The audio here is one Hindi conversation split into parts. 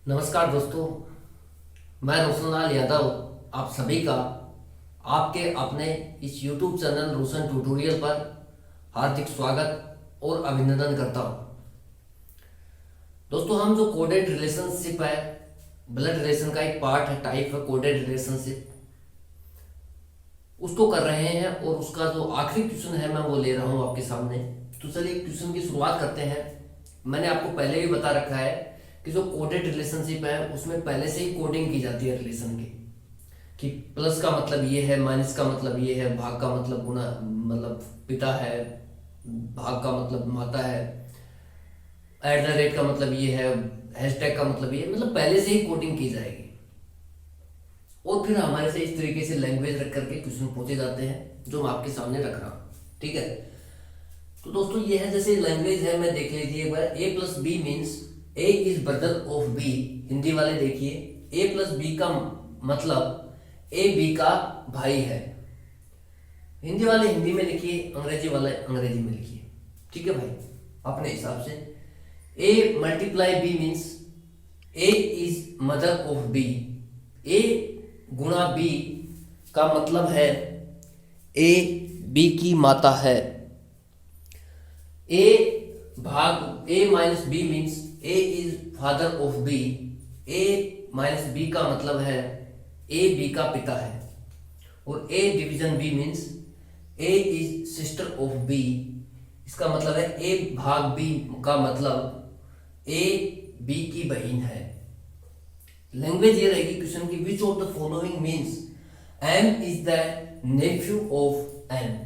नमस्कार दोस्तों, मैं रोशनलाल यादव आप सभी का आपके अपने इस YouTube चैनल रोशन ट्यूटोरियल पर हार्दिक स्वागत और अभिनंदन करता हूँ। दोस्तों, हम जो कोडेड रिलेशनशिप है, ब्लड रिलेशन का एक पार्ट है, टाइप है कोडेड रिलेशनशिप, उसको कर रहे हैं और उसका जो आखिरी क्वेश्चन है मैं वो ले रहा हूँ आपके सामने। तो चलिए क्वेश्चन की शुरुआत करते हैं। मैंने आपको पहले भी बता रखा है कि जो कोडेड रिलेशनशिप है उसमें पहले से ही कोडिंग की जाती है रिलेशन की, कि प्लस का मतलब ये है, माइनस का मतलब ये है, भाग का मतलब गुणा मतलब पिता है, भाग का मतलब माता है, एट द रेट का मतलब ये है, हैशटैग का मतलब ये है, मतलब पहले से ही कोडिंग की जाएगी और फिर हमारे से इस तरीके से लैंग्वेज रख करके क्वेश्चन पूछे जाते हैं जो मैं आपके सामने रख रहा हूँ। ठीक है, तो दोस्तों ये है, जैसे लैंग्वेज है, मैं देख लीजिए एक बार। A plus B means A is brother of B. Hindi वाले देखिए, ए प्लस बी का मतलब ए बी का भाई है। हिंदी वाले हिंदी में लिखिए, अंग्रेजी वाले अंग्रेजी में लिखिए। ठीक है भाई, अपने हिसाब से। A multiply B means A is mother of B. A गुणा बी का मतलब है ए बी की माता है। ए भाग A minus B means A is father of B. A minus B का मतलब है ए बी का पिता है। और A division B means A is sister of B. इसका मतलब है ए भाग बी का मतलब ए बी की बहन है। लैंग्वेज ये रहेगी क्वेश्चन की, which of the following means M is the nephew of N.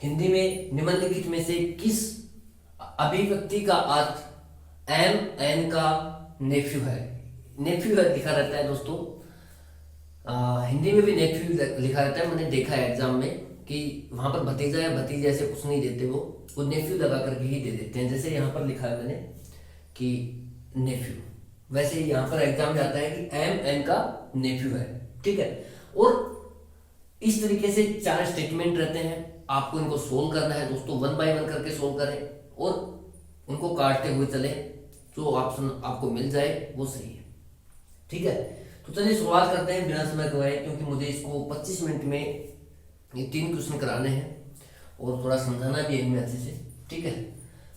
Hindi में निम्नलिखित में से किस अभिव्यक्ति का अर्थ एम एन का नेफ्यू है। नेफ्यू लिखा रहता है दोस्तों, हिंदी में भी नेफ्यू लिखा रहता है। मैंने देखा है एग्जाम में कि वहां पर भतीजा या भतीजे ऐसे कुछ नहीं देते, वो नेफ्यू लगा करके ही दे देते हैं। जैसे यहाँ पर लिखा है मैंने कि नेफ्यू, वैसे ही यहाँ पर एग्जाम में आता है कि एम एन का नेफ्यू है। ठीक है, और इस तरीके से चार स्टेटमेंट रहते हैं, आपको इनको सोल्व करना है दोस्तों। वन बाय वन करके सोल्व करें और उनको काटते हुए चले, जो ऑप्शन आपको मिल जाए वो सही है। ठीक है, तो चलिए शुरुआत करते हैं बिना समय गवाए, क्योंकि मुझे इसको 25 मिनट में ये 3 क्वेश्चन कराने हैं और थोड़ा समझाना भी है इनमें अच्छे से। ठीक है,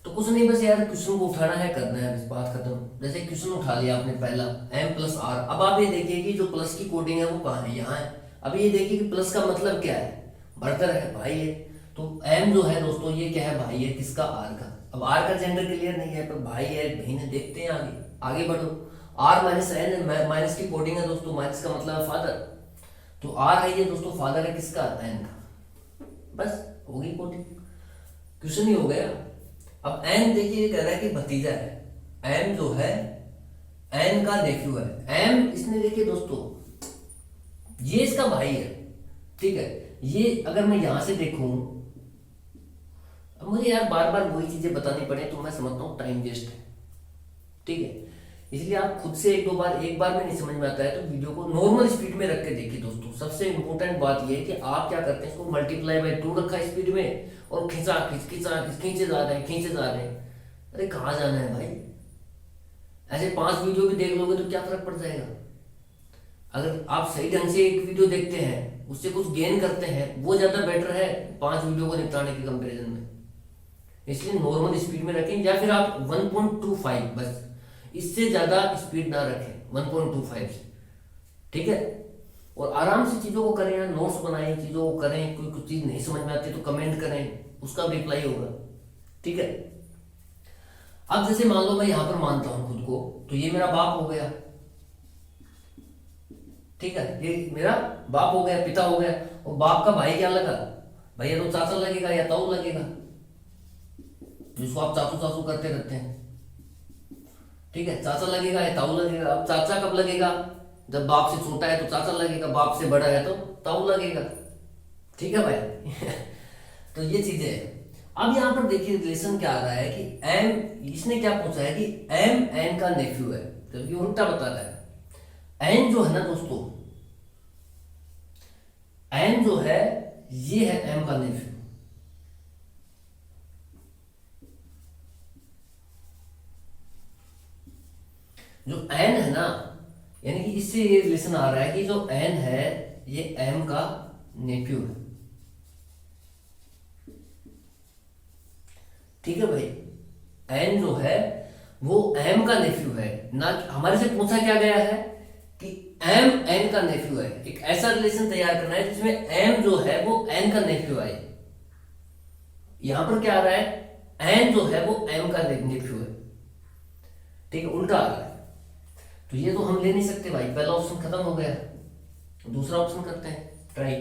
तो कुछ नहीं, बस यार क्वेश्चन को उठाना है, करना है, बस बात खत्म। जैसे क्वेश्चन उठा लिया आपने पहला, एम प्लस आर। अब आप ये देखिए कि जो प्लस की कोडिंग है वो कहाँ है, यहाँ है। अब ये देखिए कि प्लस का मतलब क्या है, ब्रदर है, भाई है। तो एम जो है दोस्तों ये क्या है, भाई है, किसका, आर का। अब आर का जेंडर क्लियर नहीं है, पर भाई है, बहन है, देखते हैं आगे, आगे बढ़ो। आर माइनस एन, माइनस की कोडिंग है दोस्तों, माइनस का मतलब है फादर। तो आर है ये दोस्तों, फादर है किसका, एन का। बस होगी कोडिंग, क्वेश्चन ही हो गया। अब एन देखिए कह रहा है कि भतीजा है, एम जो है एन का नेफ्यू है। एम इसने देखिए दोस्तों ये इसका भाई है। ठीक है, ये अगर मैं यहां से देखूं, अब मुझे यार बार बार वही चीजें बतानी पड़े तो मैं समझता हूँ टाइम वेस्ट है। ठीक है, इसलिए आप खुद से एक बार में नहीं समझ में आता है तो वीडियो को नॉर्मल स्पीड में रख के देखिए दोस्तों। सबसे इंपॉर्टेंट बात यह है कि आप क्या करते हैं, इसको मल्टीप्लाई बाय 2 रखा है स्पीड में और खींचे जा रहे हैं। अरे कहाँ जाना है भाई, ऐसे 5 वीडियो भी देख लोगे तो क्या फर्क पड़ जाएगा। अगर आप सही ढंग से एक वीडियो देखते हैं, उससे कुछ गेन करते हैं, वो ज्यादा बेटर है 5 वीडियो को निपटाने के कंपैरिजन में। इसलिए नॉर्मल स्पीड में रखें, या फिर आप 1.25, बस इससे ज्यादा स्पीड ना रखें, 1.25 से। ठीक है, और आराम से चीजों को करें, नोट्स बनाएं, चीजों को करें। कोई कुछ चीज नहीं समझ में आती तो कमेंट करें, उसका रिप्लाई होगा। ठीक है, अब जैसे मान लो मैं यहां पर मानता हूं खुद को, तो ये मेरा बाप हो गया। ठीक है, ये मेरा बाप हो गया, पिता हो गया। और बाप का भाई क्या लगा, भैया तो चाचा लगेगा या ताऊ लगेगा, जिसको आप चाचू चाचू करते रहते हैं। ठीक है, चाचा लगेगा या ताऊ लगेगा। अब चाचा कब लगेगा, जब बाप से छोटा है तो चाचा लगेगा, बाप से बड़ा है तो ताऊ लगेगा। ठीक है भाई तो ये चीजें हैं। अब यहां पर देखिए रिलेशन क्या आ रहा है कि एम, इसने क्या पूछा है कि एम एन का नेफ्यू है, जबकि उल्टा बता रहा है। एन जो है ना दोस्तों, एन जो है ये है एम का नेफ्यू। जो एन है ना, यानी कि इससे ये रिलेशन आ रहा है कि जो एन है ये एम का नेफ्यू है। ठीक है भाई, एन जो है वो एम का नेफ्यू है ना। हमारे से पूछा क्या गया है कि एम एन का नेफ्यू है। एक ऐसा रिलेशन तैयार करना है जिसमें एम जो है वो एन का नेफ्यू आए। यहां पर क्या आ रहा है, एन जो है वो एम का नेफ्यू है। ठीक है, उल्टा आ रहा है। तो ये तो हम ले नहीं सकते भाई, पहला ऑप्शन खत्म हो गया। दूसरा ऑप्शन करते हैं ट्राई।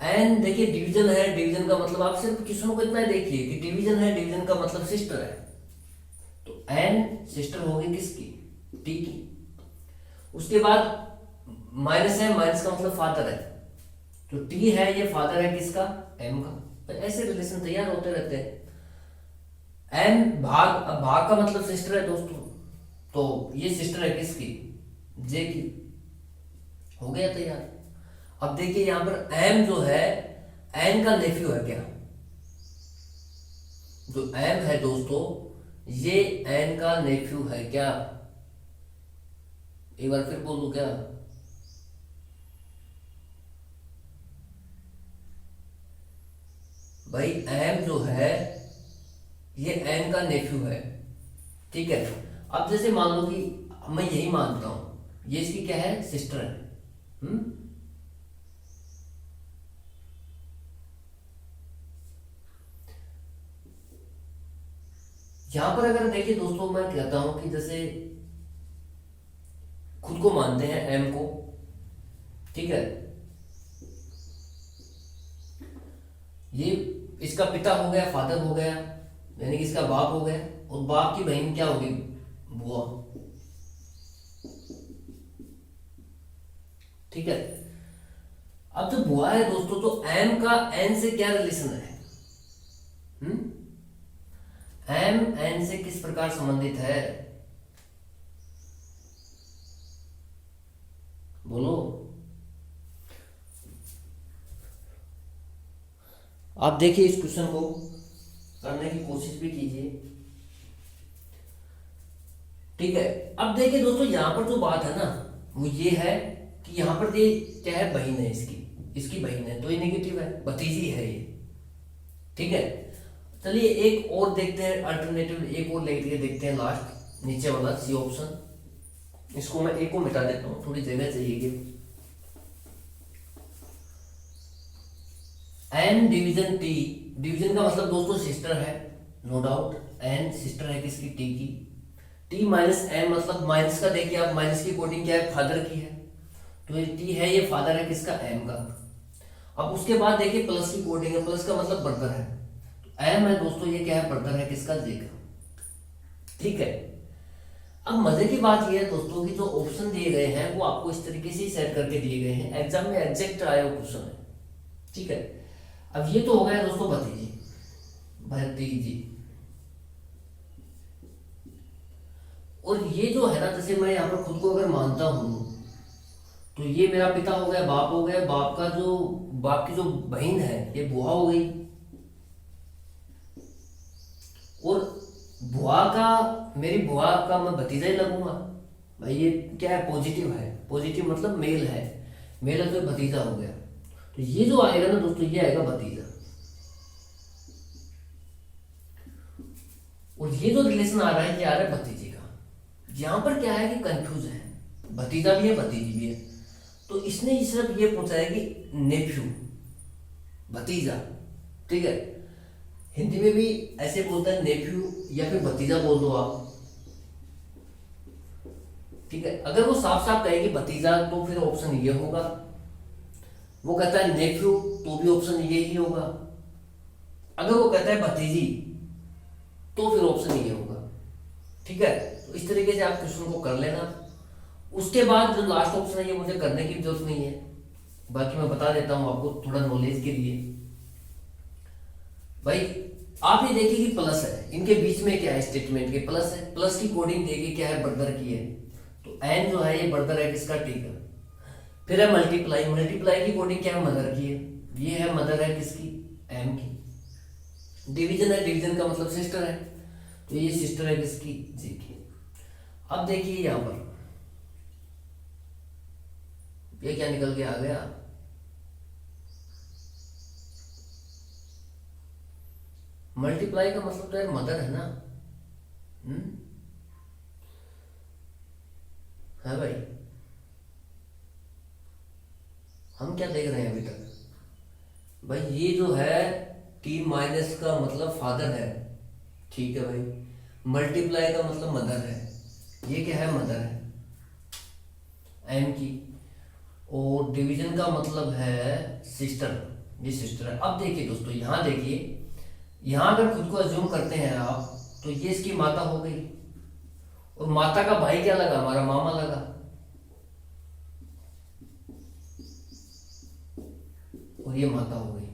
एन देखिए डिवीजन है, डिवीजन का मतलब आप सिर्फ क्वेश्चन को इतना ही देखिए कि डिवीजन है, डिवीजन का मतलब सिस्टर है। तो एन सिस्टर होगी किसकी, टी की। उसके बाद माइनस है, माइनस का मतलब फादर है। तो टी है ये फादर है किसका, एम का। तो ऐसे रिलेशन तैयार होते रहते हैं। एन भाग, अब भाग का मतलब सिस्टर है दोस्तों, तो ये सिस्टर है किसकी, जे की। हो गया तैयार। अब देखिए यहां पर एम जो है एन का नेफ्यू है क्या। जो एम है दोस्तों ये एन का नेफ्यू है क्या। एक बार फिर बोल दूं क्या, भाई एम जो है ये एन का नेफ्यू है। ठीक है, अब जैसे मान लो कि मैं यही मानता हूं ये इसकी क्या है, सिस्टर है। यहां पर अगर देखिए दोस्तों, मैं कहता हूं कि जैसे खुद को मानते हैं एम को। ठीक है, ये इसका पिता हो गया, फादर हो गया, यानी कि इसका बाप हो गया। और बाप की बहन क्या होगी, बुआ। ठीक है, अब जो बुआ है दोस्तों, तो एम का एन से क्या रिलेशन है। एम एन से किस प्रकार संबंधित है, बोलो। आप देखिए इस क्वेश्चन को करने की कोशिश भी कीजिए। ठीक है, अब देखिए दोस्तों यहां पर जो बात है ना वो ये है कि यहां पर ये क्या है, बहन है इसकी, इसकी बहन है, तो ये नेगेटिव है, भतीजी है ये। ठीक है, चलिए एक और देखते हैं अल्टरनेटिव, एक और लेके देखते हैं लास्ट नीचे वाला सी ऑप्शन। इसको मैं एक को मिटा देता हूं, थोड़ी जगह चाहिए। एन डिवीजन टी, डिवीजन का मतलब दोस्तों सिस्टर है, नो डाउट। एन सिस्टर है किसकी, टी की। टी माइनस एन मतलब माइनस का देखिए आप, माइनस की कोडिंग क्या है, फादर की है। तो ये टी है ये फादर है किसका, एम का। अब उसके बाद देखिए प्लस की कोडिंग है, प्लस का मतलब ब्रदर है। तो एम है दोस्तों ये क्या है, ब्रदर है किसका, जे का। ठीक है, अब मजे की बात यह है दोस्तों कि जो ऑप्शन दिए गए हैं वो आपको इस तरीके से ही सेट करके दिए गए हैं, एग्जाम में एग्जैक्ट आया हुआ क्वेश्चन है। ठीक है, अब ये तो हो गया दोस्तों भतीजी, भतीजी। और ये जो है ना, जैसे मैं यहाँ पर खुद को अगर मानता हूं तो ये मेरा पिता हो गया, बाप हो गया, बाप का जो, बाप की जो बहन है ये बुआ हो गई। और बुआ का, मेरी बुआ का मैं भतीजा ही लगूंगा भाई। ये क्या है, पॉजिटिव है, पॉजिटिव मतलब मेल है, मेल है तो भतीजा हो गया। तो ये जो आएगा ना दोस्तों ये आएगा भतीजा। और ये जो रिलेशन आ रहा है ये आ रहा है भतीजे का। यहां पर क्या है कि कंफ्यूज है, भतीजा भी है भतीजी भी है। तो इसने सिर्फ ये पूछा है कि नेफ्यू, भतीजा। ठीक है, हिंदी में भी ऐसे बोलता है नेफ्यू या फिर भतीजा बोल दो आप। ठीक है, अगर वो साफ साफ कहे कि भतीजा तो फिर ऑप्शन ये होगा। वो कहता है नेफ्यू तो भी ऑप्शन ये ही होगा। अगर वो कहता है भतीजी तो फिर ऑप्शन ये होगा। ठीक है, तो इस तरीके से आप क्वेश्चन को कर लेना। उसके बाद जो लास्ट ऑप्शन है ये मुझे करने की जरूरत नहीं है, बाकी मैं बता देता हूं आपको थोड़ा नॉलेज के लिए। भाई आप ये देखिए कि प्लस है, इनके बीच में क्या है, स्टेटमेंट के प्लस है, प्लस की कोडिंग देखिए क्या है, ब्रदर की है। तो एन जो है ये ब्रदर है किसका, टी का। फिर है मल्टीप्लाई, मल्टीप्लाई की कोडिंग क्या है, मदर की है। ये है मदर है किसकी, एम की। डिवीजन है, डिवीजन का मतलब सिस्टर है, तो ये सिस्टर है किसकी, जी की। अब देखिए यहां पर ये क्या निकल के आ गया, मल्टीप्लाई का मतलब तो यार मदर है ना। है भाई, हम क्या देख रहे हैं अभी तक भाई, ये जो है टी माइनस का मतलब फादर है, ठीक है भाई, मल्टीप्लाई का मतलब मदर है, ये क्या है मदर है एम की, और डिवीजन का मतलब है सिस्टर, ये सिस्टर है। अब देखिए दोस्तों यहाँ देखिए, यहाँ अगर खुद को अज्यूम करते हैं आप तो ये इसकी माता हो गई, और माता का भाई क्या लगा, हमारा मामा लगा, और ये माता हो गई,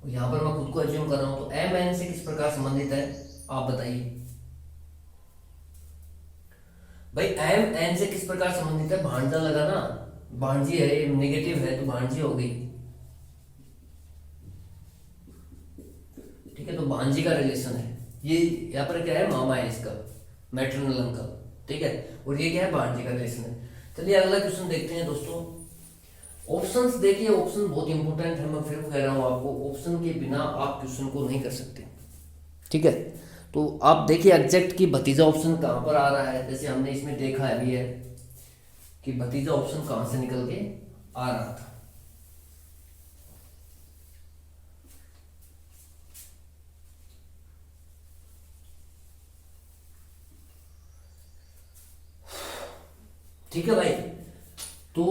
और यहाँ पर मैं खुद को अज्यूम कर रहा हूं, तो एम एन से किस प्रकार संबंधित है आप बताइए भाई। एम एन से किस प्रकार संबंधित है, भांजा लगा ना, भांजी है, नेगेटिव है तो भांजी हो गई, ठीक है, तो भांजी का रिलेशन है ये, यहाँ पर क्या है मामा है इसका, मैटरनल अंकल, ठीक है, और ये क्या है भांजी का रिलेशन है। चलिए अगला क्वेश्चन देखते हैं दोस्तों। ऑप्शंस देखिए, ऑप्शन बहुत इंपॉर्टेंट है, मैं फिर कह रहा हूं आपको, ऑप्शन के बिना आप क्वेश्चन को नहीं कर सकते, ठीक है। तो आप देखिए एग्जैक्ट की भतीजा ऑप्शन कहां पर आ रहा है, जैसे हमने इसमें देखा है भी है कि भतीजा ऑप्शन कहां से निकल के आ रहा था। ठीक है भाई, तो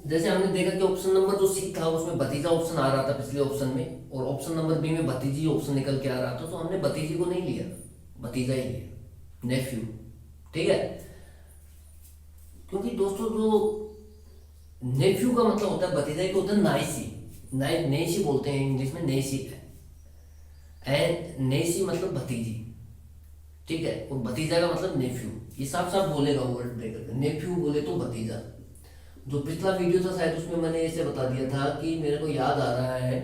जैसे हमने देखा कि ऑप्शन नंबर जो सी था उसमें भतीजा ऑप्शन आ रहा था पिछले ऑप्शन में, और ऑप्शन नंबर बी में भतीजी ऑप्शन निकल के आ रहा था, तो हमने भतीजी को नहीं लिया, भतीजा ही लिया, नेफ्यू, ठीक है। क्योंकि दोस्तों जो नेफ्यू का मतलब होता है भतीजा ही, होता है नाइसी, नेसी बोलते हैं इंग्लिश में, नेसी है, नेसी मतलब भतीजी, ठीक है, और भतीजा का मतलब नेफ्यू, ये साफ साफ बोलेगा वर्ड ब्रेकर, नेफ्यू बोले तो भतीजा। जो पिछला वीडियो था शायद उसमें मैंने ऐसे बता दिया था कि मेरे को याद आ रहा है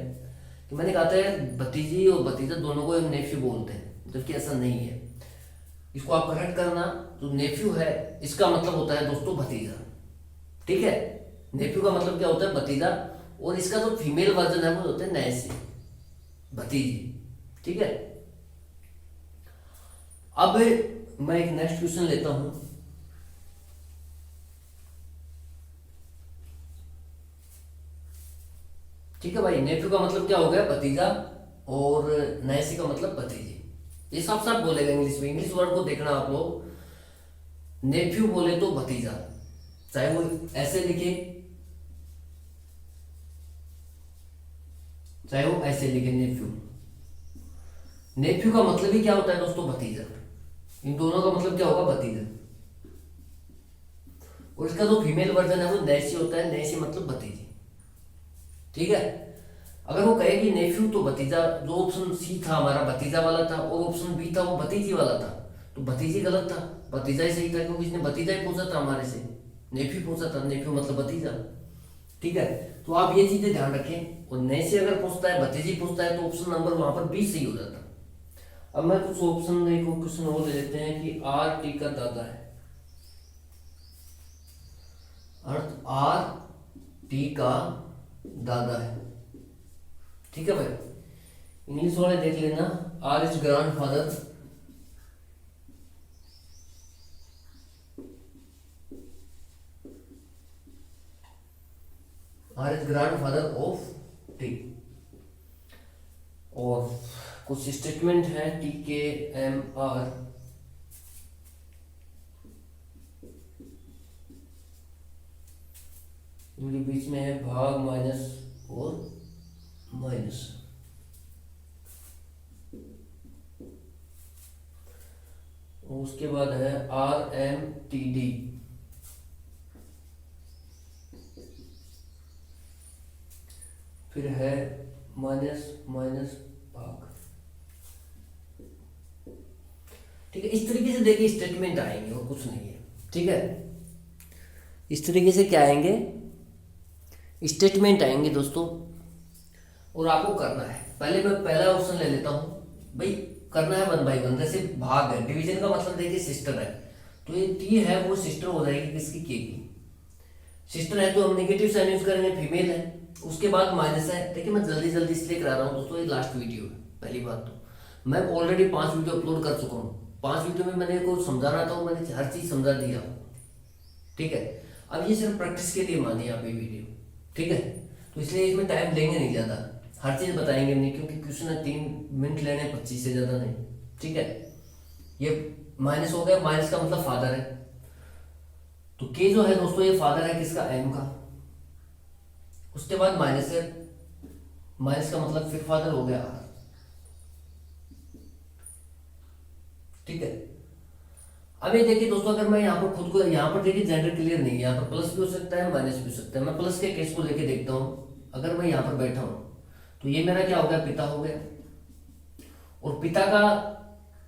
कि मैंने कहा था भतीजी और भतीजा दोनों को नेफ्यू बोलते हैं, जबकि ऐसा नहीं है, इसको आप करेक्ट करना। जो नेफ्यू है इसका मतलब होता है दोस्तों भतीजा, ठीक है, नेफ्यू का मतलब क्या होता है भतीजा, और इसका जो फीमेल वर्जन है वो होता है नैसी, भतीजी, ठीक है। अब मैं एक नेक्स्ट क्वेश्चन लेता हूं, ठीक है भाई, नेफ्यू का मतलब क्या हो गया भतीजा, और नैसी का मतलब भतीजी, ये साफ साफ बोलेगा इंग्लिश में, इंग्लिश वर्ड को देखना आप लोग, नेफ्यू बोले तो भतीजा, चाहे वो ऐसे लिखे चाहे वो ऐसे लिखे, नेफ्यू, नेफ्यू का मतलब ही क्या होता है दोस्तों भतीजा, इन दोनों का मतलब क्या होगा भतीजा, और इसका जो फीमेल वर्जन है वो नैसी होता है, नैसी मतलब भतीजी, ठीक है। अगर वो कहे कि नेफ्यू तो भतीजा, जो ऑप्शन सी था हमारा भतीजा वाला था, और ऑप्शन बी था वो भतीजी वाला था, तो भतीजी गलत था, भतीजा ही सही था, क्योंकि इसने भतीजा ही पूछा था हमारे से, नेफ्यू पूछा था, नेफ्यू मतलब भतीजा, ठीक है। तो आप ये चीजें ध्यान रखें, और नैसी अगर पूछता है, भतीजी पूछता है, तो ऑप्शन नंबर वहां पर बी सही हो जाता। अब मैं कुछ ऑप्शन एक क्वेश्चन और ले लेते हैं कि आर टी का दादा है, अर्थ आर टी का दादा है, ठीक है भाई। इंग्लिश वाले देख लेना, R is grandfather, R is grandfather of T, और कुछ स्टेटमेंट है टी के एम आर, इनके बीच में है भाग, माइनस और माइनस, उसके बाद है आर एम टी डी, फिर है माइनस माइनस भाग, ठीक है। इस तरीके से देखिए स्टेटमेंट आएंगे और कुछ नहीं है, ठीक है, इस तरीके से क्या आएंगे, स्टेटमेंट आएंगे दोस्तों, और आपको करना है, पहले मैं पहला ऑप्शन ले लेता हूं भाई, करना है 1 by 1, जैसे भाग है, डिवीजन का मतलब देखिए सिस्टर है, तो ये टी है वो सिस्टर हो जाएगी किसकी, के की। सिस्टर है तो हम नेगेटिव साइन यूज करेंगे, फीमेल है। उसके बाद माइनस है। देखिए मैं जल्दी जल्दी इसलिए करा रहा हूँ दोस्तों, ये लास्ट वीडियो है। पहली बात तो मैं ऑलरेडी 5 वीडियो अपलोड कर चुका हूँ। 5 वीडियो में मैंने को समझाना था, मैंने हर चीज समझा दिया आपको, ठीक है। अब ये सिर्फ प्रैक्टिस के लिए मानिए आप ये वीडियो, ठीक है। तो इसलिए इसमें टाइम लेंगे नहीं ज़्यादा, हर चीज़ बताएंगे नहीं, क्योंकि क्वेश्चन है 3 मिनट लेने 25 से ज़्यादा नहीं, ठीक है। ये माइनस हो गया, माइनस का मतलब फादर है। तो के जो है दोस्तों ये फादर है किसका, एम का। उसके बाद माइनस है, माइनस का मतलब फिर फादर हो गया आर, ठीक है। अब ये देखिए दोस्तों, अगर मैं यहाँ पर खुद को, यहाँ पर देखिए जेंडर क्लियर नहीं है, यहाँ पर प्लस भी हो सकता है माइनस भी हो सकता है। मैं प्लस के केस को लेके देखता हूँ। अगर मैं यहाँ पर बैठा हूँ तो ये मेरा क्या हो गया, पिता हो गया, और पिता का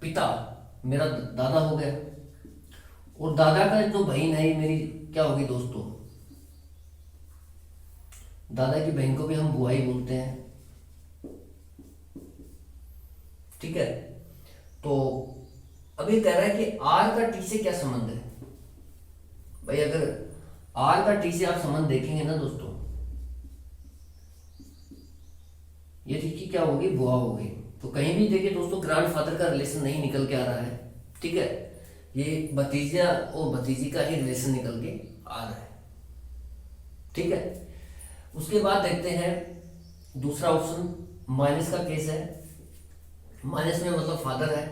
पिता मेरा दादा हो गया, और दादा का जो बहन है ये मेरी क्या होगी दोस्तों, दादा की बहन को भी हम बुआ ही बोलते हैं, ठीक है। तो अब ये कह रहा है कि आर का टी से क्या संबंध है भाई। अगर आर का टी से आप संबंध देखेंगे ना दोस्तों, ये टी की क्या होगी, बुआ होगी। तो कहीं भी देखिए दोस्तों ग्रैंडफादर का रिलेशन नहीं निकल के आ रहा है, ठीक है। ये भतीजा और भतीजी का ही रिलेशन निकल के आ रहा है, ठीक है। उसके बाद देखते हैं दूसरा ऑप्शन, माइनस का केस है। माइनस में मतलब फादर है।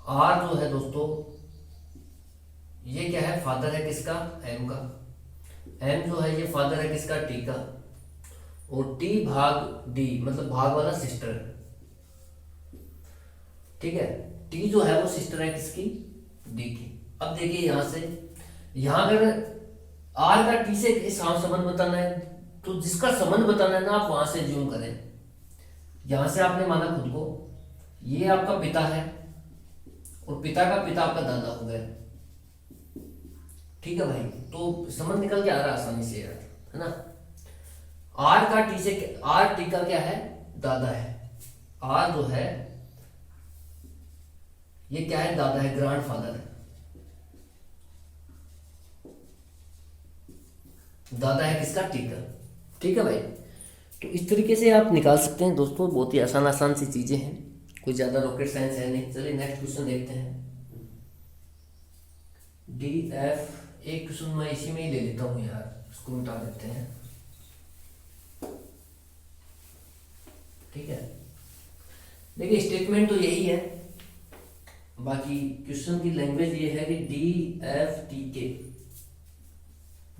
आर जो है दोस्तों ये क्या है, फादर है किसका, एम का। एम जो है ये फादर है किसका, टी का। और टी भाग डी मतलब भाग वाला सिस्टर है, ठीक है। टी जो है वो सिस्टर है किसकी, डी की। अब देखिए यहां से, यहां अगर आर का टी से संबंध बताना है तो जिसका संबंध बताना है ना आप वहां से ज्यूम करें। यहां से आपने माना खुद को, ये आपका पिता है और पिता का पिता आपका दादा हो गया, ठीक है भाई। तो संबंध निकल के आ रहा है आसानी से यार, है ना। आर का टी से, आर टी का क्या है, दादा है। आर जो है ये क्या है, दादा है, ग्रैंडफादर है, दादा है किसका, टी का, ठीक है भाई। तो इस तरीके से आप निकाल सकते हैं दोस्तों, बहुत ही आसान आसान सी चीजें हैं, कोई ज्यादा रॉकेट साइंस है नहीं। चलिए नेक्स्ट क्वेश्चन देखते हैं। डी एफ, एक क्वेश्चन मैं इसी में ही ले लेता हूँ यार, इसको मिटा देते हैं, ठीक है। देखिए स्टेटमेंट तो यही है, बाकी क्वेश्चन की लैंग्वेज ये है कि डी एफ टी के,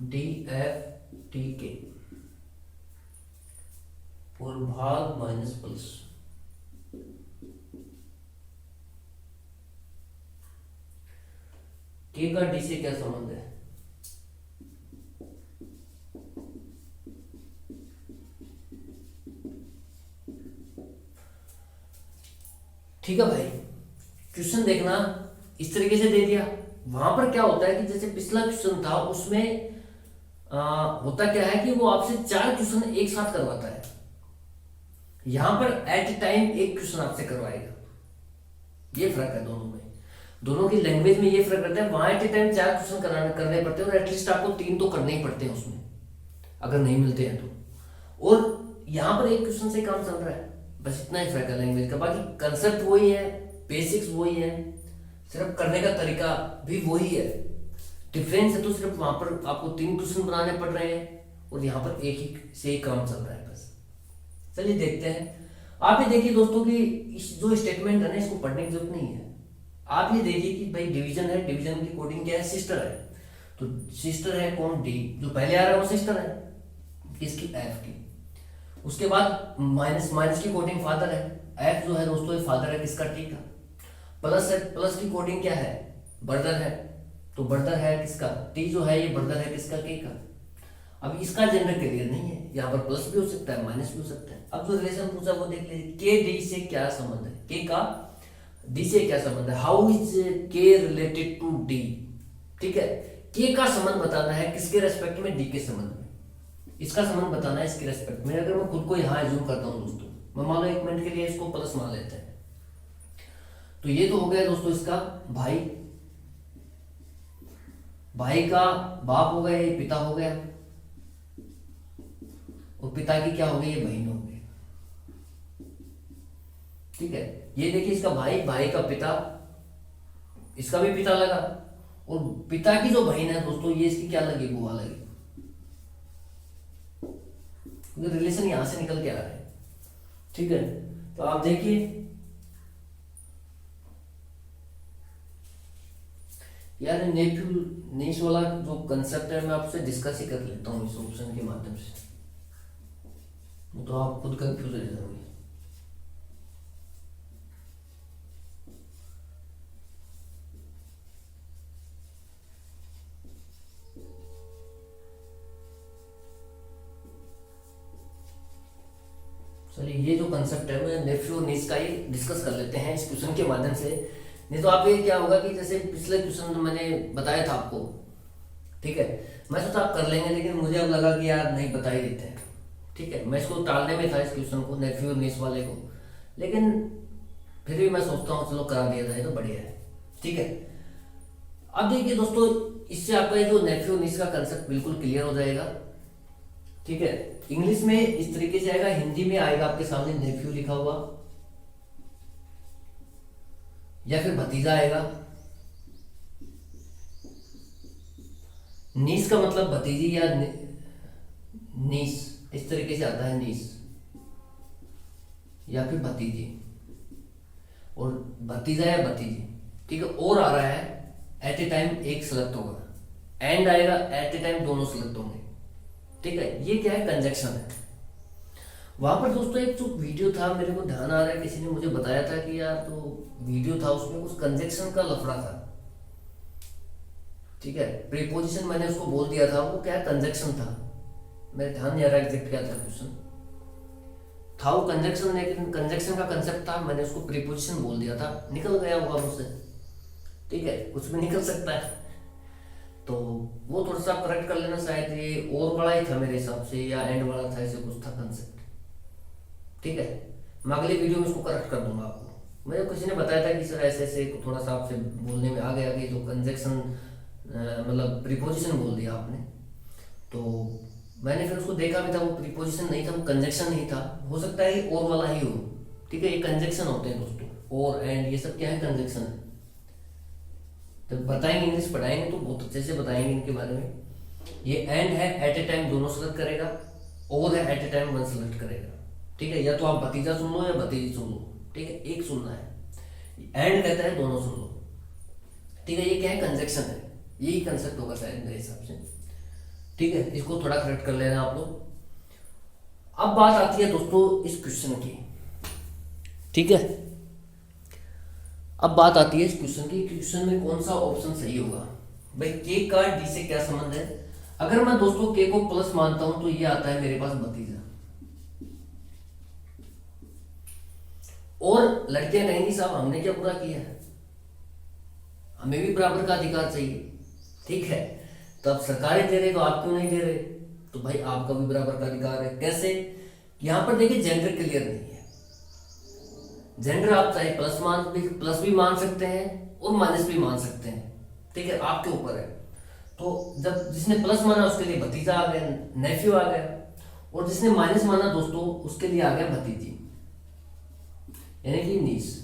डी एफ टी के और भाग माइनस प्लस। के का डी से क्या संबंध है, ठीक है भाई। क्वेश्चन देखना इस तरीके से दे दिया। वहां पर क्या होता है कि जैसे पिछला क्वेश्चन था उसमें होता क्या है कि वो आपसे 4 क्वेश्चन एक साथ करवाता है। यहां पर एट ए टाइम एक क्वेश्चन आपसे करवाएगा, ये फर्क है दोनों में, दोनों की लैंग्वेज में ये फर्क रहता है। वहां एट ए टाइम 4 क्वेश्चन करने पड़ते हैं और एटलीस्ट आपको 3 तो करने ही पड़ते हैं उसमें, अगर नहीं मिलते हैं तो। और यहां पर एक क्वेश्चन से काम चल रहा है, बस इतना ही फर्क है लैंग्वेज का। बाकी कंसेप्ट वही है, बेसिक्स वही है, सिर्फ करने का तरीका भी वही है। डिफरेंस है तो सिर्फ वहां पर आपको 3 क्वेश्चन बनाने पड़ रहे हैं और यहाँ पर एक ही से ही काम चल रहा है बस। चलिए देखते हैं। आप ये देखिए दोस्तों कि इस जो स्टेटमेंट है ना इसको पढ़ने की जरूरत नहीं है। आप ये देखिए कि भाई डिवीजन है, डिवीजन की कोडिंग क्या है, सिस्टर है। तो सिस्टर है कौन, डी, जो पहले आ रहा है वो सिस्टर है किसकी, एफ की। उसके बाद माइनस, माइनस की कोडिंग फादर है, एफ जो है दोस्तों ये फादर है किसका, टी का। प्लस है, प्लस की कोडिंग क्या है, ब्रदर है, तो ब्रदर है किसका, टी जो है ये ब्रदर है किसका, के का। अब इसका जेंडर क्लियर नहीं है, यहाँ पर प्लस भी हो सकता है माइनस भी हो सकता है। अब जो रिलेशन पूछा वो देख लीजिए, के डी से क्या संबंध है, के का डी से क्या संबंध है, हाउ इज के रिलेटेड टू डी, ठीक है। के का संबंध बताना है किसके रेस्पेक्ट में, डी के संबंध में। इसका संबंध बताना है इसके रेस्पेक्ट में। अगर मैं खुद को यहाँ एज्यूम करता हूँ दोस्तों, मैं मान लो 1 मिनट के लिए इसको प्लस मान लेते हैं, तो ये तो हो गया दोस्तों इसका भाई, भाई का बाप हो गया, ये पिता हो गया, और पिता की क्या हो गई, ये बहन हो गई। ठीक है, ये देखिए इसका भाई, भाई का पिता, इसका भी पिता लगा, और पिता की जो बहन है दोस्तों, ये इसकी क्या लगी, बुआ लगी, क्योंकि रिलेशन यहां से निकल के आ रहा है। ठीक है, तो आप देखिए यार, नेफ्यू नीस वाला जो कंसेप्ट है मैं आपसे डिस्कस ही कर लेता हूँ इस ऑप्शन के माध्यम से, तो आप खुद कंफ्यूज हो जाओगे। चलिए, ये जो कंसेप्ट है मैं नेफ्यू और नीस का ही डिस्कस कर लेते हैं इस क्वेश्चन के माध्यम से। नहीं तो आप ये क्या होगा कि जैसे पिछले क्वेश्चन तो मैंने बताया था आपको, ठीक है, मैं सोचा आप कर लेंगे, लेकिन मुझे अब लगा कि यार नहीं बता ही देते हैं। ठीक है, मैं इसको टालने में था इस क्वेश्चन को, नेफ्यू और नीस वाले को, लेकिन फिर भी मैं सोचता हूँ चलो करा दिया जाए तो बढ़िया है। ठीक है, अब देखिए दोस्तों, इससे आपका ये जो नेफ्यू और नीस का कंसेप्ट बिल्कुल क्लियर हो जाएगा। ठीक है, इंग्लिश में इस तरीके से आएगा, हिंदी में आएगा आपके सामने नेफ्यू लिखा हुआ, या फिर भतीजा आएगा। नीस का मतलब भतीजी या नीस, इस तरीके से आता है नीस, या फिर भतीजी, और भतीजा या भतीजी। ठीक है, और आ रहा है एट ए टाइम एक सेलेक्ट होगा, एंड आएगा एट ए टाइम दोनों सेलेक्ट होंगे। ठीक है, ये क्या है, कंजक्शन है। वहां पर दोस्तों एक जो वीडियो था, मेरे को ध्यान आ रहा है किसी ने मुझे बताया था कि यार जो वीडियो था उसमें कुछ कंजक्शन का लफड़ा था। ठीक है, प्रीपोजिशन मैंने उसको बोल दिया था, वो क्या कंजक्शन था, मेरे ध्यान नहीं आ रहा एग्जैक्ट क्या था क्वेश्चन था वो, कंजक्शन, लेकिन कंजक्शन का कंसेप्ट था, मैंने उसको प्रीपोजिशन बोल दिया था, निकल गया होगा मुझसे। ठीक है, कुछ भी निकल सकता है, तो वो थोड़ा सा करेक्ट कर लेना, शायद ये और बड़ा ही था मेरे हिसाब से, या एंड वाला था, ऐसे कुछ था कंसेप्ट। ठीक है, मैं अगले वीडियो में इसको करेक्ट कर दूंगा आपको। मुझे किसी ने बताया था कि सर ऐसे ऐसे थोड़ा सा आपसे बोलने में आ गया कि जो कंजक्शन मतलब प्रीपोजिशन बोल दिया आपने, तो मैंने फिर उसको देखा भी था, वो प्रीपोजिशन नहीं था, वो कंजक्शन नहीं था, हो सकता है ये और वाला ही हो। ठीक है, ये कंजक्शन होते हैं दोस्तों, और एंड ये सब क्या है, कंजक्शन है। तो बताएंगे, इंग्लिश पढ़ाएंगे तो बहुत अच्छे से बताएंगे इनके बारे में। ये एंड है, एट ए टाइम दोनों सेलेक्ट करेगा, और है at a time one select करेगा। ठीक है, या तो आप भतीजा सुन लो या भतीजी सुन लो। ठीक है, एक सुनना है, एंड कहता है दोनों सुन लो। ठीक है, ये क्या है, कंजक्शन है, यही कंसेप्ट होगा शायद मेरे हिसाब से। ठीक है, इसको थोड़ा करेक्ट कर लेना आप लोग। अब बात आती है दोस्तों इस क्वेश्चन की। ठीक है, अब बात आती है इस क्वेश्चन की, क्वेश्चन में कौन सा ऑप्शन सही होगा। भाई के का डी से क्या संबंध है। अगर मैं दोस्तों के को प्लस मानता हूं तो ये आता है मेरे पास भतीजा, और लड़कियां कहेंगी साहब हमने क्या बुरा किया है, हमें भी बराबर का अधिकार चाहिए। ठीक है, तो अब सरकारें दे रहे तो आप क्यों नहीं दे रहे, तो भाई आपका भी बराबर का अधिकार है। कैसे, यहां पर देखिए जेंडर क्लियर नहीं है। जेंडर आप चाहे प्लस भी मान सकते हैं और माइनस भी मान सकते हैं। ठीक है, आपके ऊपर है। तो जब जिसने प्लस माना उसके लिए भतीजा आ गया, नेफ्यू आ गया, और जिसने माइनस माना दोस्तों उसके लिए आ गया भतीजी, यानी कि नीस।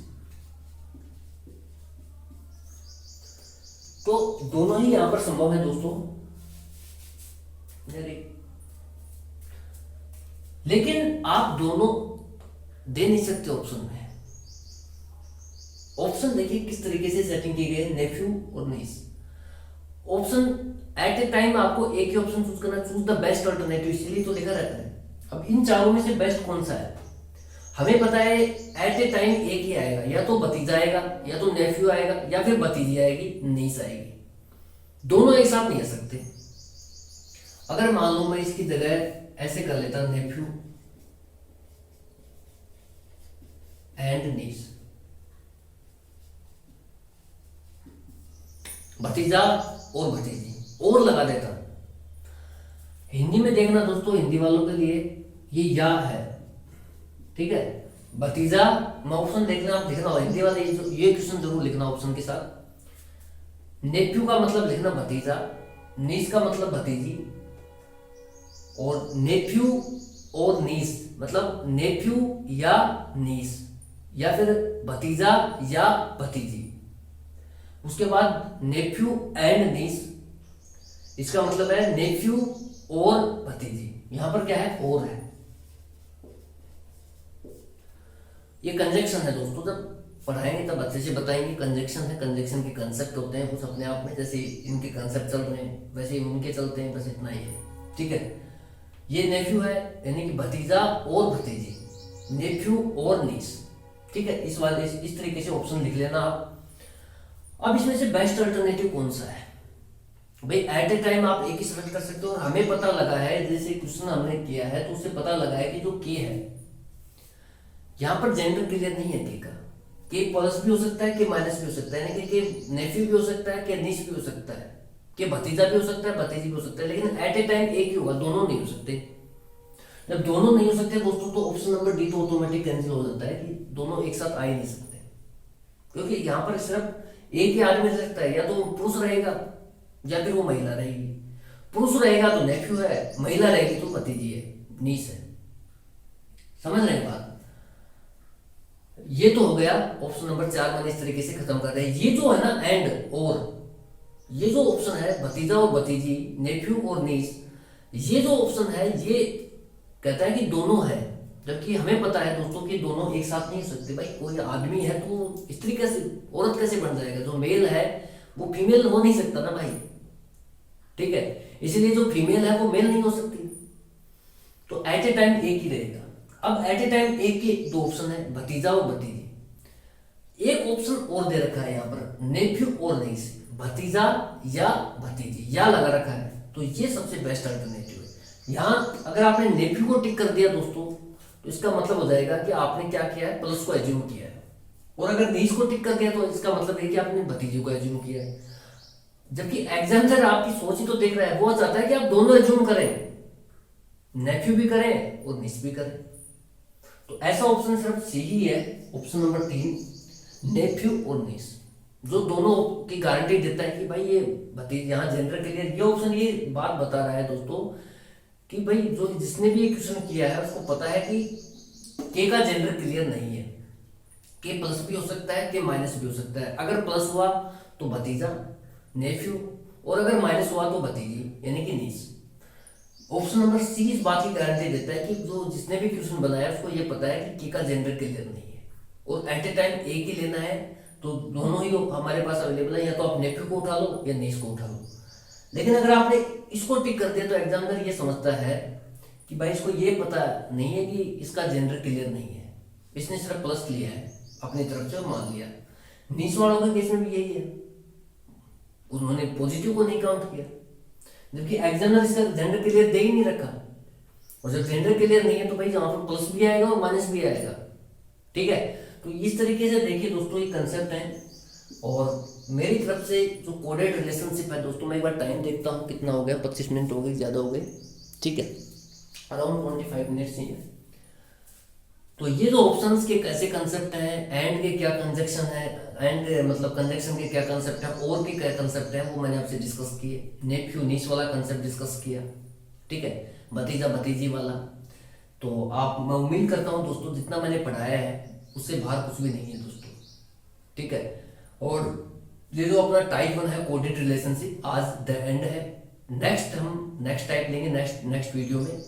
तो दोनों ही यहां पर संभव है दोस्तों, लेकिन आप दोनों दे नहीं सकते ऑप्शन में। ऑप्शन देखिए किस तरीके से सेटिंग की गई है, नेफ्यू और नीस। ऑप्शन एट ए टाइम आपको एक ही ऑप्शन चूज करना, चूज द बेस्ट अल्टरनेटिव, इसलिए तो लिखा रहता है। अब इन चारों में से बेस्ट कौन सा है, हमें पता है एट ए टाइम एक ही आएगा, या तो भतीजा आएगा, या तो नेफ्यू आएगा, या फिर भतीजी आएगी, नीस आएगी। दोनों एक साथ नहीं आ सकते। अगर मान लो मैं इसकी जगह ऐसे कर लेता, नेफ्यू एंड नीस, भतीजा और भतीजी, और लगा देता। हिंदी में देखना दोस्तों, हिंदी वालों के लिए ये या है। ठीक है, भतीजा में ऑप्शन देखना, आप लिखना हो हिंदी वाले ये क्वेश्चन जरूर लिखना ऑप्शन के साथ। नेफ्यू का मतलब लिखना भतीजा, नीस का मतलब भतीजी, और नेफ्यू और नीस मतलब नेफ्यू या नीस, या फिर भतीजा या भतीजी। उसके बाद नेफ्यू एंड नीस, इसका मतलब है नेफ्यू और भतीजी। यहां पर क्या है, और है। ये कंजक्शन है दोस्तों, जब पढ़ाएंगे तब अच्छे से बताएंगे। कंजक्शन है, कंजक्शन के कंसेप्ट होते हैं कुछ अपने आप में, जैसे इनके कंसेप्ट चल रहे हैं वैसे उनके चलते हैं, बस इतना ही है। ठीक है, ये नेफ्यू है यानी कि भतीजा और भतीजी, नेफ्यू और नीस। ठीक है, इस तरीके से ऑप्शन लिख लेना आप। अब इसमें से बेस्ट अल्टरनेटिव कौन सा है भाई? एट ए टाइम आप एक ही सेलेक्ट कर सकते हो। और हमें पता लगा है, जैसे क्वेश्चन हमने किया है तो उससे पता लगा है कि जो के है यहाँ पर जेंडर क्लियर नहीं है के प्लस भी हो सकता है, के माइनस भी हो सकता है, यानी कि नेफ्यू भी हो सकता है, के नीस भी हो सकता है, के भतीजा भी हो सकता है, भतीजी भी हो सकता है, लेकिन एट ए टाइम एक ही होगा, दोनों नहीं हो सकते। जब दोनों नहीं हो सकते दोस्तों तो ऑप्शन नंबर डी तो ऑटोमेटिक कैंसिल हो जाता है कि दोनों एक साथ आ ही नहीं सकते, क्योंकि यहाँ पर सिर्फ एक ही आदमी रह सकता है, या तो पुरुष रहेगा या फिर वो महिला रहेगी। पुरुष रहेगा तो नेफ्यू है, महिला रहेगी तो भतीजी है, नीस है। समझ रहे हैं बात? ये तो हो गया ऑप्शन नंबर 4, मैंने इस तरीके से खत्म कर रहे हैं। ये जो है ना एंड और, ये जो ऑप्शन है भतीजा और भतीजी, नेफ्यू और नीस, ये जो ऑप्शन है ये कहता है कि दोनों है, जबकि हमें पता है दोस्तों कि दोनों एक साथ नहीं हो सकते। भाई कोई आदमी है तो स्त्री कैसे, औरत कैसे बन जाएगा? जो मेल है वो फीमेल हो नहीं सकता ना भाई। ठीक है, इसलिए जो फीमेल है वो मेल नहीं हो सकती, तो एट ए टाइम एक ही रहेगा। अब एट ए टाइम एक के दो ऑप्शन है, भतीजा और भतीजी। एक ऑप्शन और दे रखा है यहाँ पर, नेफ्यू और नीस, भतीजा या भतीजी या लगा रखा है, तो ये सबसे बेस्ट अल्टरनेटिव है। यहाँ अगर आपने नेफ्यू को टिक कर दिया दोस्तों तो इसका मतलब हो जाएगा कि आपने क्या किया है, प्लस को एज्यूम किया है। और अगर नीस को टिक कर दिया तो इसका मतलब है कि आपने भतीजे को एज्यूम किया है। जबकि एग्जामिनर आपकी सोच ही तो देख रहा है, वो चाहता है कि आप दोनों एज्यूम करें, नेफ्यू भी करें और नीस भी करें। तो ऐसा ऑप्शन सिर्फ सी ही है, ऑप्शन नंबर 3, नेफ्यू और नीस, जो दोनों की गारंटी देता है कि भाई ये भतीजे, यहाँ जेंडर क्लियर, ये ऑप्शन ये बात बता रहा है दोस्तों कि भाई जो जिसने भी ये क्वेश्चन किया है उसको पता है कि के का जेंडर क्लियर नहीं है, के प्लस भी हो सकता है, के माइनस भी हो सकता है। अगर प्लस हुआ तो भतीजा नेफ्यू, और अगर माइनस हुआ तो भतीजी यानी कि नीस। ऑप्शन नंबर सी इस बात की गारंटी देता है कि जो जिसने भी क्वेश्चन बनाया उसको ये पता है कि के का जेंडर क्लियर नहीं है, और एट ए टाइम एक ही लेना है, तो दोनों ही हमारे पास अवेलेबल है, या तो आप नेफ्यू को उठा लो या नीस को उठा लो। लेकिन अगर आपने इसको टिक कर दिया तो एग्जामिनर ये समझता है कि भाई इसको ये पता नहीं है कि इसका जेंडर क्लियर नहीं है, इसने सिर्फ प्लस लिया है अपनी तरफ से और मान लिया। नीस वालों के केस में भी यही है, उन्होंने पॉजिटिव को नहीं काउंट किया, जबकि एग्जामिनर इसका जेंडर क्लियर दे ही नहीं रखा। और जब जेंडर क्लियर नहीं है तो भाई वहां पर प्लस भी आएगा और माइनस भी आएगा। ठीक है, तो इस तरीके से देखिए दोस्तों ये कंसेप्ट है। और मेरी तरफ से जो कोडेड रिलेशनशिप है दोस्तों, मैं एक बार टाइम देखता हूँ कितना हो गया, 25 मिनट हो गए, ज़्यादा हो गए। ठीक है, अराउंड 25 मिनट्स ही है। तो ये जो ऑप्शंस के कैसे कंसेप्ट हैं, एंड के क्या कंजक्शन है, एंड मतलब कंजक्शन के क्या कंसेप्ट है, और के क्या कंसेप्ट है, वो मैंने आपसे डिस्कस किए। नेफ्यू नीस वाला कंसेप्ट डिस्कस किया। ठीक है, भतीजा भतीजी वाला। तो आप, मैं उम्मीद करता हूँ दोस्तों जितना मैंने पढ़ाया है उससे बाहर कुछ भी नहीं है दोस्तों। ठीक है, और ये जो अपना टाइप 1 है कोडेड रिलेशनशिप, आज द एंड है। हम नेक्स्ट टाइप लेंगे नेक्स्ट वीडियो में।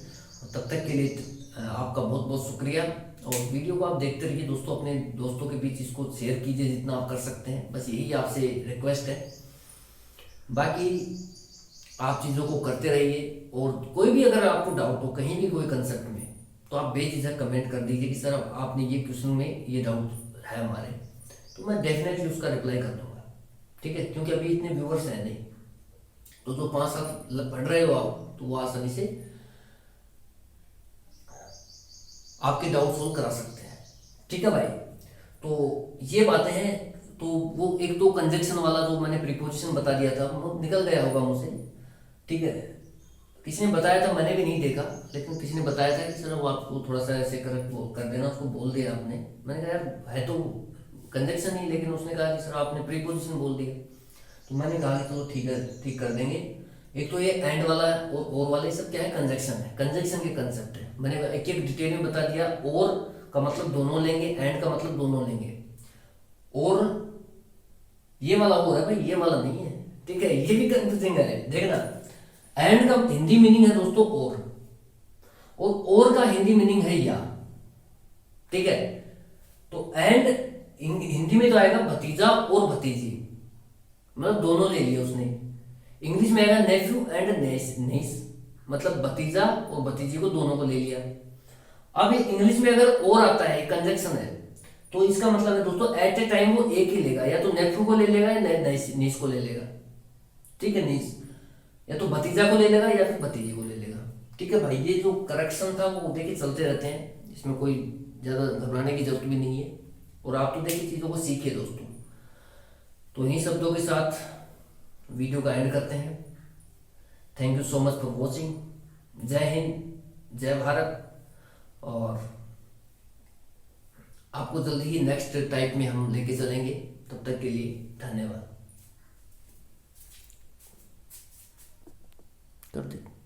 तब तक के लिए आपका बहुत बहुत शुक्रिया, और वीडियो को आप देखते रहिए दोस्तों, अपने दोस्तों के बीच इसको शेयर कीजिए जितना आप कर सकते हैं, बस यही आपसे रिक्वेस्ट है। बाकी आप चीज़ों को करते रहिए, और कोई भी अगर आपको डाउट हो कहीं भी कोई कंसेप्ट में तो आप बेझिझक कमेंट कर दीजिए कि सर आपने ये क्वेश्चन में ये डाउट है हमारे, तो मैं डेफिनेटली उसका रिप्लाई कर दूंगा। ठीक है, क्योंकि अभी इतने व्यूअर्स हैं नहीं, तो जो 5 साल पढ़ रहे हो आप तो वो आसानी से आपके डाउट सोल्व करा सकते हैं। ठीक है भाई, तो ये बातें हैं। तो वो एक तो कंजक्शन वाला जो मैंने प्रीपोजिशन बता दिया था वो निकल गया होगा मुझसे। ठीक है, किसी ने बताया था, मैंने भी नहीं देखा, लेकिन किसी ने बताया था कि सर वो आपको थोड़ा सा ऐसे कर देना, उसको बोल दिया आपने। मैंने कहा यार है तो कंजक्शन ही, लेकिन उसने कहा कि सर आपने प्रीपोजिशन बोल दिया। तो मैंने कहा कि चलो ठीक है, ठीक कर देंगे, एक तो ये एंड वाला और वाला, ये सब क्या है, कंजक्शन है, कंजक्शन के कंसेप्ट है। मैंने एक एक डिटेल में बता दिया। और का मतलब दोनों लेंगे, एंड का मतलब दोनों लेंगे। और ये वाला और है भाई, ये वाला नहीं है, ठीक है, ये भी कंफ्यूजिंग है। देखना, एंड का हिंदी मीनिंग है दोस्तों और का हिंदी मीनिंग है या, ठीक है। तो एंड हिंदी में तो आएगा भतीजा और भतीजी, मतलब दोनों ले लिया उसने। इंग्लिश में आएगा नेफ्यू एंड नेस, मतलब भतीजा और भतीजी को दोनों को ले लिया। अब इंग्लिश में अगर और आता है, कंजक्शन है, तो इसका मतलब है दोस्तों एट ए टाइम वो एक ही लेगा, या तो नेफ्यू को ले लेगा या नीस को ले लेगा, ठीक है, नीस, या तो भतीजा को ले लेगा या फिर भतीजी को ले लेगा, ठीक है भाई। ये जो करेक्शन था वो देखिए चलते रहते हैं, इसमें कोई ज़्यादा घबराने की जरूरत भी नहीं है। और आप तो देखिए चीज़ों को सीखिए दोस्तों। तो इन्हीं शब्दों के साथ वीडियो का एंड करते हैं। Thank you so much for watching. जय हिंद, जय भारत। और आपको जल्दी ही नेक्स्ट टाइप में हम लेके चलेंगे। तब तक के लिए धन्यवाद। कर दे।